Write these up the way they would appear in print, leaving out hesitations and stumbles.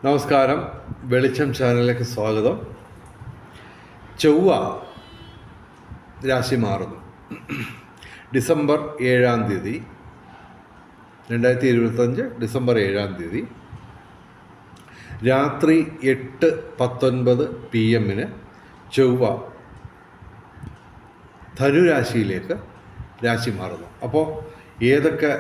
നമസ്കാരം, വെളിച്ചം ചാനലിലേക്ക് സ്വാഗതം. ചൊവ്വ രാശി മാറുന്നു. ഡിസംബർ 7-ാം തീയതി 2025 ഡിസംബർ 7-ാം തീയതി രാത്രി 8:19 PM ചൊവ്വ ധനുരാശിയിലേക്ക് രാശി മാറുന്നു. അപ്പോൾ ഏതൊക്കെ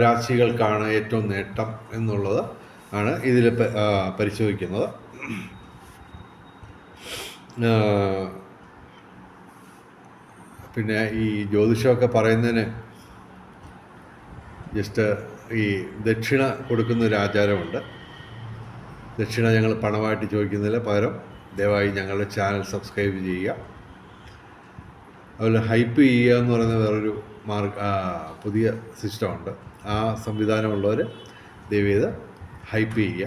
രാശികൾക്കാണ് ഏറ്റവും നേട്ടം എന്നുള്ളത് ആണ് ഇതിൽ പരിശോധിക്കുന്നത്. പിന്നെ ഈ ജ്യോതിഷമൊക്കെ പറയുന്നതിന് ജസ്റ്റ് ഈ ദക്ഷിണ കൊടുക്കുന്നൊരു ആചാരമുണ്ട്. ദക്ഷിണ ഞങ്ങൾ പണമായിട്ട് ചോദിക്കുന്നതിന് പകരം ദയവായി ഞങ്ങളുടെ ചാനൽ സബ്സ്ക്രൈബ് ചെയ്യുക. അതുപോലെ ഹൈപ്പ് ചെയ്യുക എന്ന് പറയുന്ന വേറൊരു പുതിയ സിസ്റ്റമുണ്ട്. ആ സംവിധാനമുള്ളവർ ദയവേത് ഹൈപ്പ് ചെയ്യുക.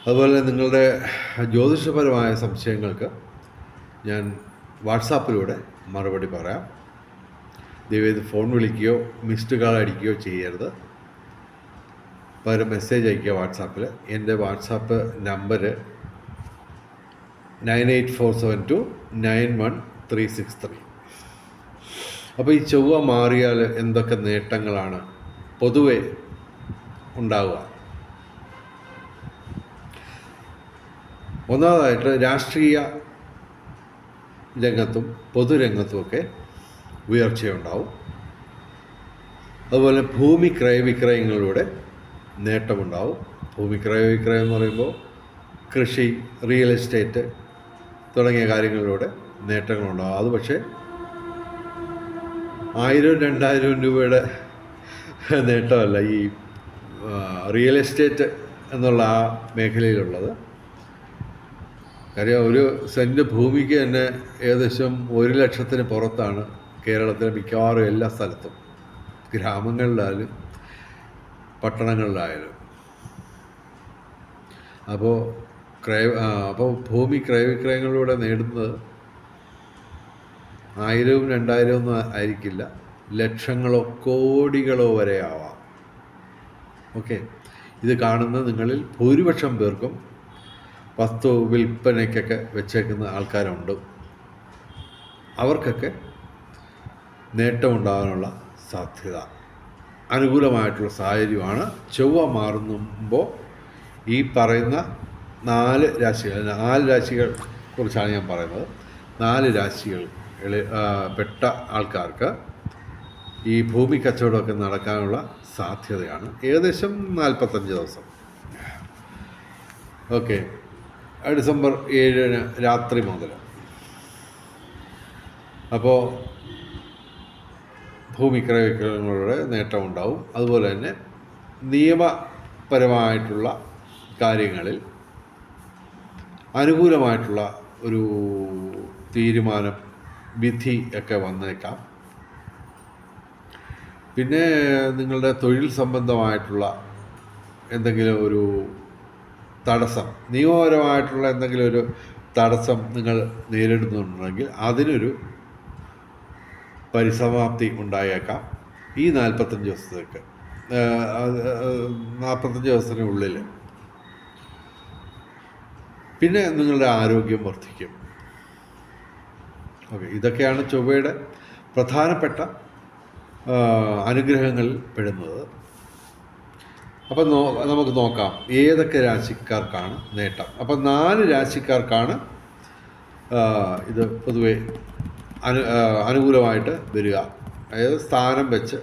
അതുപോലെ നിങ്ങളുടെ ജ്യോതിഷപരമായ സംശയങ്ങൾക്ക് ഞാൻ വാട്സാപ്പിലൂടെ മറുപടി പറയാം. ദയവേത് ഫോൺ വിളിക്കുകയോ മിസ്ഡ് കാൾ അടിക്കുകയോ ചെയ്യരുത്. പകരം മെസ്സേജ് അയയ്ക്കുക വാട്സാപ്പിൽ. എൻ്റെ വാട്സാപ്പ് നമ്പർ 9847291363. അപ്പോൾ ഈ ചൊവ്വ മാറിയാൽ എന്തൊക്കെ നേട്ടങ്ങളാണ് പൊതുവെ ഉണ്ടാവുക? ഒന്നാമതായിട്ട് രാഷ്ട്രീയ രംഗത്തും പൊതുരംഗത്തുമൊക്കെ ഉയർച്ചയുണ്ടാവും. അതുപോലെ ഭൂമി ക്രയവിക്രയങ്ങളിലൂടെ നേട്ടമുണ്ടാവും. ഭൂമി ക്രയവിക്രയം എന്ന് പറയുമ്പോൾ കൃഷി, റിയൽ എസ്റ്റേറ്റ് തുടങ്ങിയ കാര്യങ്ങളിലൂടെ നേട്ടങ്ങളുണ്ടാവും. അത് പക്ഷേ 1000-2000 രൂപയുടെ നേട്ടമല്ല ഈ റിയൽ എസ്റ്റേറ്റ് എന്നുള്ള ആ മേഖലയിലുള്ളത്. കാര്യം ഒരു സെൻറ്റ് ഭൂമിക്ക് തന്നെ ഏകദേശം 1 ലക്ഷത്തിന് പുറത്താണ് കേരളത്തിലെ മിക്കവാറും എല്ലാ സ്ഥലത്തും, ഗ്രാമങ്ങളിലായാലും പട്ടണങ്ങളിലായാലും. അപ്പോൾ ഭൂമി ക്രയവിക്രയങ്ങളിലൂടെ നേടുന്നത് 1000-2000 ഒന്നും ആയിരിക്കില്ല, ലക്ഷങ്ങളോ കോടികളോ വരെ ആവാം. ഓക്കെ, ഇത് കാണുന്ന നിങ്ങളിൽ ഭൂരിപക്ഷം പേർക്കും വസ്തു വിൽപ്പനയ്ക്കൊക്കെ വെച്ചേക്കുന്ന ആൾക്കാരുണ്ട്. അവർക്കൊക്കെ നേട്ടമുണ്ടാകാനുള്ള സാധ്യത, അനുകൂലമായിട്ടുള്ള സാഹചര്യമാണ് ചൊവ്വ മാറുമ്പോൾ ഈ പറയുന്ന 4 രാശികൾ കുറിച്ചാണ് ഞാൻ പറയുന്നത്. 4 രാശികൾ പെട്ട ആൾക്കാർക്ക് ഈ ഭൂമി കച്ചവടമൊക്കെ നടക്കാനുള്ള സാധ്യതയാണ്. ഏകദേശം 45 ദിവസം. ഓക്കെ, ഡിസംബർ 7 രാത്രി മുതൽ. അപ്പോൾ ഭൂമി ക്രയവിക്രയങ്ങളുടെ നേട്ടമുണ്ടാവും. അതുപോലെ തന്നെ നിയമപരമായിട്ടുള്ള കാര്യങ്ങളിൽ അനുകൂലമായിട്ടുള്ള ഒരു തീരുമാനം, വിധി ഒക്കെ വന്നേക്കാം. പിന്നെ നിങ്ങളുടെ തൊഴിൽ സംബന്ധമായിട്ടുള്ള എന്തെങ്കിലും ഒരു തടസ്സം, നിയമപരമായിട്ടുള്ള എന്തെങ്കിലും ഒരു തടസ്സം നിങ്ങൾ നേരിടുന്നുണ്ടെങ്കിൽ അതിനൊരു പരിസമാപ്തി ഉണ്ടായേക്കാം ഈ 45 ദിവസത്തേക്ക്. 45 ദിവസത്തിനുള്ളിൽ. പിന്നെ നിങ്ങളുടെ ആരോഗ്യം വർദ്ധിക്കും. ഓക്കെ, ഇതൊക്കെയാണ് ചൊവ്വയുടെ പ്രധാനപ്പെട്ട അനുഗ്രഹങ്ങളിൽ പെടുന്നത്. അപ്പം നമുക്ക് നോക്കാം ഏതൊക്കെ രാശിക്കാർക്കാണ് നേട്ടം. അപ്പം 4 രാശിക്കാർക്കാണ് ഇത് പൊതുവെ അനുകൂലമായിട്ട് വരിക. അതായത് സ്ഥാനം വെച്ച്,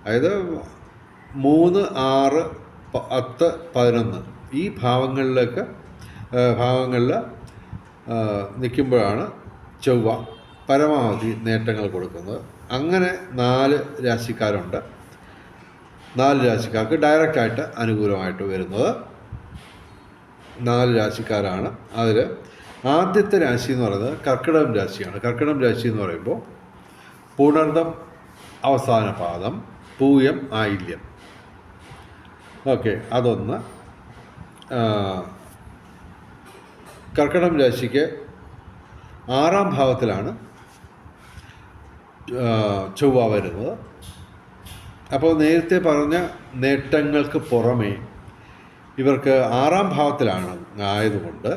അതായത് 3, 6, 10, 11 ഈ ഭാവങ്ങളിൽ നിൽക്കുമ്പോഴാണ് ചൊവ്വ പരമാവധി നേട്ടങ്ങൾ കൊടുക്കുന്നത്. അങ്ങനെ 4 രാശിക്കാരുണ്ട്. 4 രാശിക്കാർക്ക് ഡയറക്റ്റായിട്ട് അനുകൂലമായിട്ട് വരുന്നത് 4 രാശിക്കാരാണ്. അതിൽ ആദ്യത്തെ രാശി എന്ന് പറയുന്നത് കർക്കിടകം രാശിയാണ്. കർക്കിടകം രാശി എന്ന് പറയുമ്പോൾ പുണർദം അവസാന പാദം, പൂയം, ആയില്യം. ഓക്കെ, അതൊന്ന്. കർക്കിടകം രാശിക്ക് 6-ാം ഭാവത്തിലാണ് ചൊവ്വ വരുന്നത്. അപ്പോൾ നേരത്തെ പറഞ്ഞ നേട്ടങ്ങൾക്ക് പുറമേ ഇവർക്ക് 6-ാം ഭാവത്തിലാണ് ആയതുകൊണ്ട്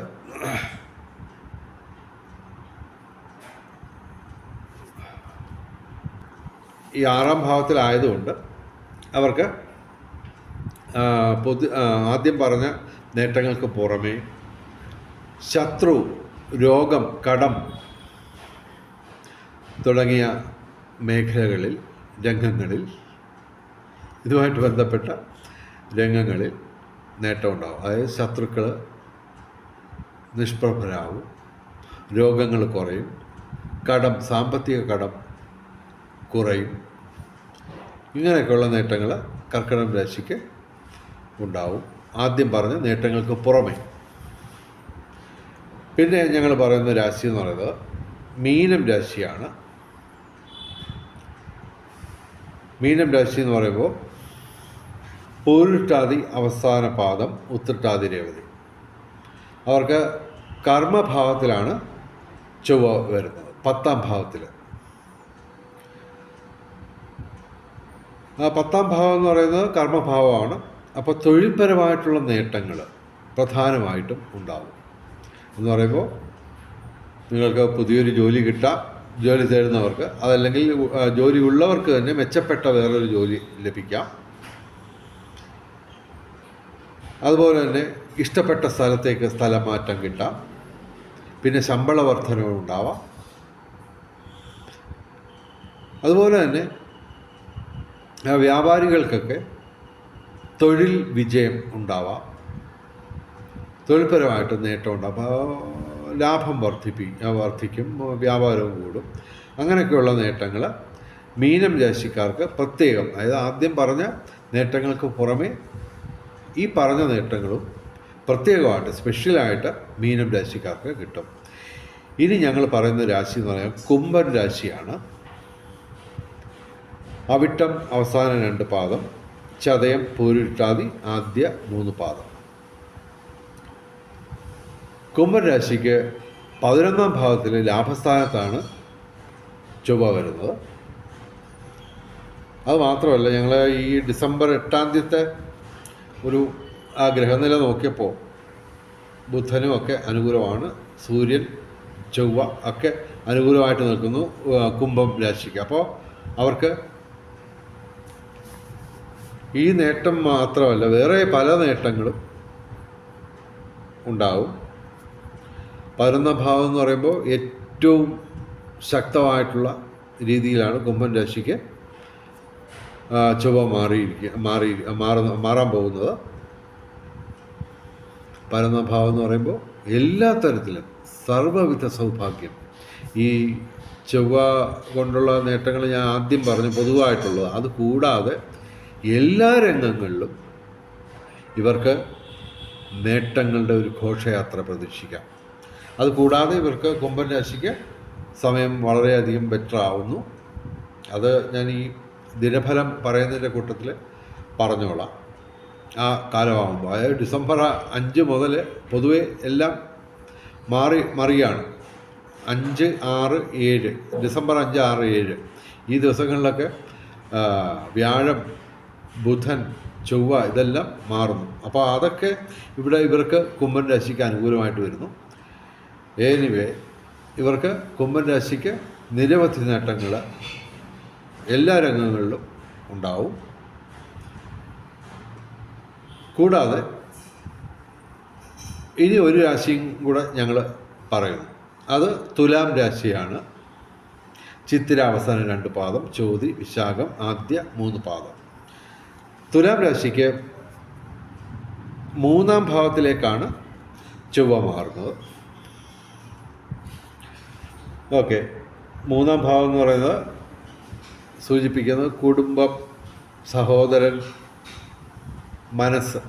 ഈ 6-ാം ഭാവത്തിലായതുകൊണ്ട് അവർക്ക് ആദ്യം പറഞ്ഞ നേട്ടങ്ങൾക്ക് പുറമേ ശത്രു, രോഗം, കടം തുടങ്ങിയ മേഖലകളിൽ, രംഗങ്ങളിൽ, ഇതുമായിട്ട് ബന്ധപ്പെട്ട രംഗങ്ങളിൽ നേട്ടമുണ്ടാകും. അതായത് ശത്രുക്കൾ നിഷ്പ്രഭരാകും, രോഗങ്ങൾ കുറയും, കടം, സാമ്പത്തിക കടം കുറയും. ഇങ്ങനെയൊക്കെയുള്ള നേട്ടങ്ങൾ കർക്കിടകം രാശിക്ക് ഉണ്ടാവും, ആദ്യം പറഞ്ഞ നേട്ടങ്ങൾക്ക് പുറമെ. പിന്നെ ഞങ്ങൾ പറയുന്ന രാശി എന്ന് പറയുന്നത് മീനം രാശിയാണ്. മീനം രാശി എന്ന് പറയുമ്പോൾ പൂരുരുട്ടാതി അവസാന പാദം, ഉത്രട്ടാതി രേവതി. അവർക്ക് കർമ്മഭാവത്തിലാണ് ചൊവ്വ വരുന്നത്, 10-ാം ഭാവത്തിൽ. ആ 10-ാം ഭാവം എന്ന് പറയുന്നത് കർമ്മഭാവമാണ്. അപ്പോൾ തൊഴിൽപരമായിട്ടുള്ള നേട്ടങ്ങൾ പ്രധാനമായിട്ടും ഉണ്ടാകും. എന്ന് പറയുമ്പോൾ നിങ്ങൾക്ക് പുതിയൊരു ജോലി കിട്ടാം, ജോലി തേടുന്നവർക്ക്, അതല്ലെങ്കിൽ ജോലി ഉള്ളവർക്ക് തന്നെ മെച്ചപ്പെട്ട വേറൊരു ജോലി ലഭിക്കാം. അതുപോലെ തന്നെ ഇഷ്ടപ്പെട്ട സ്ഥലത്തേക്ക് സ്ഥലമാറ്റം കിട്ടാം. പിന്നെ ശമ്പള വർധനവ് ഉണ്ടാവാം. അതുപോലെ തന്നെ വ്യാപാരികൾക്കൊക്കെ തൊഴിൽ വിജയം ഉണ്ടാവാം, തൊഴിൽപരമായിട്ട് നേട്ടം ഉണ്ടാകും, ലാഭം വർദ്ധിക്കും, വ്യാപാരവും കൂടും. അങ്ങനെയൊക്കെയുള്ള നേട്ടങ്ങൾ മീനം രാശിക്കാർക്ക് പ്രത്യേകം, അതായത് ആദ്യം പറഞ്ഞ നേട്ടങ്ങൾക്ക് പുറമെ ഈ പറഞ്ഞ നേട്ടങ്ങളും പ്രത്യേകമായിട്ട് സ്പെഷ്യലായിട്ട് മീനം രാശിക്കാർക്ക് കിട്ടും. ഇനി ഞങ്ങൾ പറയുന്ന രാശി എന്ന് പറയാൻ കുംഭൻ രാശിയാണ്. അവിട്ടം അവസാന 2 പാദം, ചതയം, പൂരുരുട്ടാതി ആദ്യ 3 പാദം. കുംഭൻ രാശിക്ക് 11-ാം ഭാവത്തിൽ ലാഭസ്ഥാനത്താണ് ചൊവ്വ വരുന്നത്. അത് മാത്രമല്ല, ഞങ്ങൾ ഈ ഡിസംബർ 8-ാം തീയതി ഒരു ഗ്രഹനില നോക്കിയപ്പോൾ ബുധനും ഒക്കെ അനുകൂലമാണ്, സൂര്യൻ, ചൊവ്വ ഒക്കെ അനുകൂലമായിട്ട് നിൽക്കുന്നു കുംഭം രാശിക്ക്. അപ്പോൾ അവർക്ക് ഈ നേട്ടം മാത്രമല്ല, വേറെ പല നേട്ടങ്ങളും ഉണ്ടാവും. 11-ാം ഭാവം എന്ന് പറയുമ്പോൾ ഏറ്റവും ശക്തമായിട്ടുള്ള രീതിയിലാണ് കുംഭൻ രാശിക്ക് ചൊവ്വ മാറാൻ പോകുന്നത്. 11-ാം ഭാവം എന്ന് പറയുമ്പോൾ എല്ലാ തരത്തിലും സർവ്വവിധ സൗഭാഗ്യം. ഈ ചൊവ്വ കൊണ്ടുള്ള നേട്ടങ്ങൾ ഞാൻ ആദ്യം പറഞ്ഞു, പൊതുവായിട്ടുള്ളത്. അത് കൂടാതെ എല്ലാ രംഗങ്ങളിലും ഇവർക്ക് നേട്ടങ്ങളുടെ ഒരു ഘോഷയാത്ര പ്രതീക്ഷിക്കാം. അതുകൂടാതെ ഇവർക്ക് കുംഭൻ രാശിക്ക് സമയം വളരെയധികം ബെറ്റർ ആവുന്നു. അത് ഞാൻ ഈ ദിനഫലം പറയുന്നതിൻ്റെ കൂട്ടത്തിൽ പറഞ്ഞോളാം. ആ കാലമാകുമ്പോൾ, അതായത് ഡിസംബർ 5 മുതൽ പൊതുവെ എല്ലാം മറിയാണ്. 5, 6, 7, ഡിസംബർ 5, 6, 7 ഈ ദിവസങ്ങളിലൊക്കെ വ്യാഴം, ബുധൻ, ചൊവ്വ ഇതെല്ലാം മാറുന്നു. അപ്പോൾ അതൊക്കെ ഇവിടെ ഇവർക്ക് കുംഭൻ രാശിക്ക് അനുകൂലമായിട്ട് വരുന്നു. എനിവേ, ഇവർക്ക് കുംഭൻ രാശിക്ക് നിരവധി നേട്ടങ്ങൾ എല്ലാ രംഗങ്ങളിലും ഉണ്ടാവും. കൂടാതെ ഇനി ഒരു രാശിയും കൂടെ ഞങ്ങൾ പറയുന്നു. അത് തുലാം രാശിയാണ്. ചിത്തിര അവസാന 2 പാദം, ചോതി, വിശാഖം ആദ്യ 3 പാദം. തുലാം രാശിക്ക് 3-ാം ഭാവത്തിലേക്കാണ് ചൊവ്വ മാറുന്നത്. ഓക്കെ, 3-ാം ഭാവം എന്ന് പറയുന്നത് സൂചിപ്പിക്കുന്നത് കുടുംബം, സഹോദരൻ, മനസ്സ്,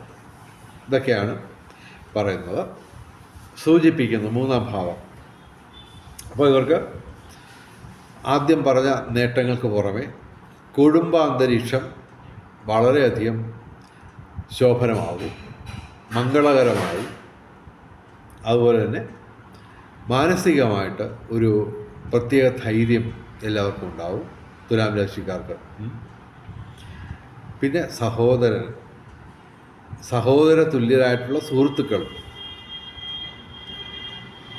ഇതൊക്കെയാണ് പറയുന്നത്, സൂചിപ്പിക്കുന്നത് 3-ാം ഭാവം. അപ്പോൾ ഇവർക്ക് ആദ്യം പറഞ്ഞ നേട്ടങ്ങൾക്ക് പുറമെ കുടുംബാന്തരീക്ഷം വളരെയധികം ശോഭനമാകും, മംഗളകരമായി. അതുപോലെ തന്നെ മാനസികമായിട്ട് ഒരു പ്രത്യേക ധൈര്യം എല്ലാവർക്കും ഉണ്ടാവും തുലാം രാശിക്കാർക്ക്. പിന്നെ സഹോദര തുല്യരായിട്ടുള്ള സുഹൃത്തുക്കൾ,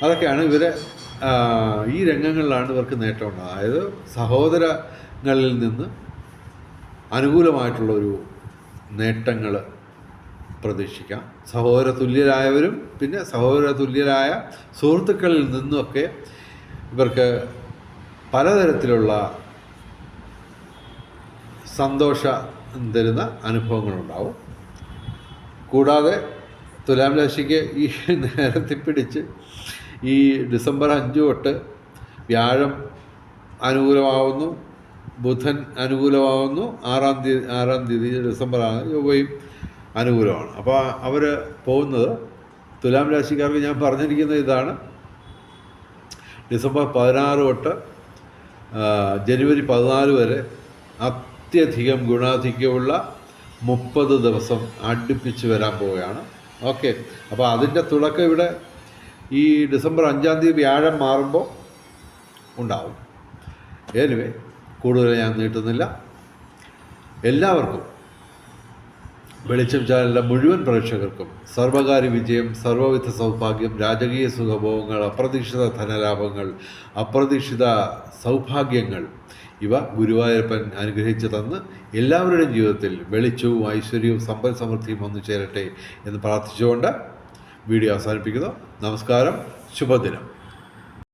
അതൊക്കെയാണ് ഈ രംഗങ്ങളിലാണ് ഇവർക്ക് നേട്ടമുണ്ടാകുന്നത്. അതായത് സഹോദരങ്ങളിൽ നിന്ന് അനുകൂലമായിട്ടുള്ളൊരു നേട്ടങ്ങൾ പ്രതീക്ഷിക്കാം. സഹോദര തുല്യരായവരും പിന്നെ സഹോദര തുല്യരായ സുഹൃത്തുക്കളിൽ നിന്നുമൊക്കെ ഇവർക്ക് പലതരത്തിലുള്ള സന്തോഷം തരുന്ന അനുഭവങ്ങളുണ്ടാവും. കൂടാതെ തുലാം രാശിക്ക് ഈ നേരത്തെ പിടിച്ച് ഈ ഡിസംബർ 5 തൊട്ട് വ്യാഴം അനുകൂലമാവുന്നു, ബുധൻ അനുകൂലമാവുന്നു, 6-ാം തീയതി ഡിസംബർ ചൊവ്വയും അനുകൂലമാണ്. അപ്പോൾ അവർ പോകുന്നത്, തുലാം രാശിക്കാർക്ക് ഞാൻ പറഞ്ഞിരിക്കുന്നത് ഇതാണ്: ഡിസംബർ 16 തൊട്ട് ജനുവരി 14 വരെ അത്യധികം ഗുണാധിക്യമുള്ള 30 ദിവസം അടുപ്പിച്ച് വരാൻ പോവുകയാണ്. ഓക്കെ, അപ്പോൾ അതിൻ്റെ തുടക്കം ഇവിടെ ഈ ഡിസംബർ 5-ാം തീയതി വ്യാഴം മാറുമ്പോൾ ഉണ്ടാവും. എനിവേ, കൂടുതൽ ഞാൻ നീട്ടുന്നില്ല. എല്ലാവർക്കും, വെളിച്ചം ചാനലിലെ മുഴുവൻ പ്രേക്ഷകർക്കും സർവകാര്യ വിജയം, സർവ്വവിധ സൗഭാഗ്യം, രാജകീയ സുഖഭോഗങ്ങൾ, അപ്രതീക്ഷിത ധനലാഭങ്ങൾ, അപ്രതീക്ഷിത സൗഭാഗ്യങ്ങൾ ഇവ ഗുരുവായൂരപ്പൻ അനുഗ്രഹിച്ചു തന്ന് എല്ലാവരുടെയും ജീവിതത്തിൽ വെളിച്ചവും ഐശ്വര്യവും സമ്പൽ സമൃദ്ധിയും വന്നു ചേരട്ടെ എന്ന് പ്രാർത്ഥിച്ചുകൊണ്ട് വീഡിയോ അവസാനിപ്പിക്കുന്നു. നമസ്കാരം, ശുഭദിനം.